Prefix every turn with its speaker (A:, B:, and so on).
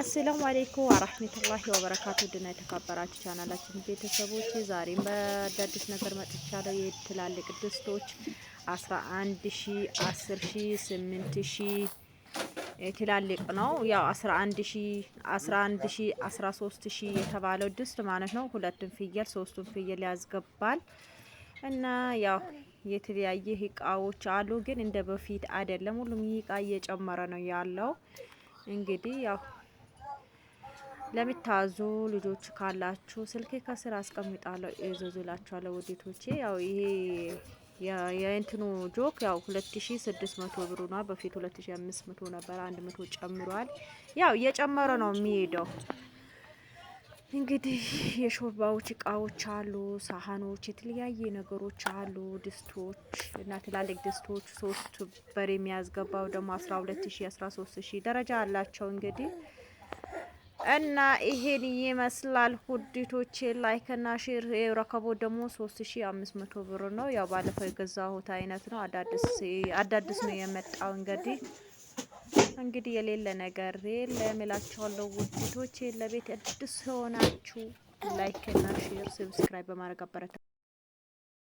A: አሰላሙ አለይኩም ወራህመቱላሂ ወበረካቱ ድና የተከበራችሁ ቻናላችን ቤተሰቦች ዛሬም በአዳዲስ ነገር መጥቻለሁ። የትላልቅ ድስቶች 11000፣ 10000፣ 8000 ትላልቅ ነው። ያው 11000፣ 11000፣ 13000 የተባለው ድስት ማለት ነው። ሁለቱም ፍየል ሶስቱም ፍየል ያስገባል እና ያው የተለያየ እቃዎች አሉ፣ ግን እንደ በፊት አይደለም። ሁሉም እቃ እየጨመረ ነው ያለው። እንግዲህ ያው ለምታዙ ልጆች ካላችሁ ስልኬ ከስር አስቀምጣለሁ፣ እዘዙላችኋለሁ ውዴቶቼ። ያው ይሄ የእንትኑ ጆክ ያው 2600 ብር ነው። በፊት 2500 ነበር፣ 100 ጨምሯል። ያው እየጨመረ ነው የሚሄደው። እንግዲህ የሾርባዎች እቃዎች አሉ፣ ሳህኖች፣ የተለያየ ነገሮች አሉ። ድስቶች እና ትላልቅ ድስቶች 3 በር የሚያስገባው ደግሞ 12000፣ 13000 ደረጃ አላቸው እንግዲህ እና ይሄን ይመስላል ሁዲቶቼ። ላይክ እና ሼር። የረከቦት ደግሞ 3500 ብር ነው። ያው ባለፈው የገዛሁት አይነት ነው። አዳዲስ ነው የመጣው። እንግዲህ የሌለ ነገር የለም እላችኋለሁ ውዲቶቼ። ለቤት አዲስ ሆናችሁ ላይክ እና ሼር ሰብስክራይብ በማድረግ አበረታ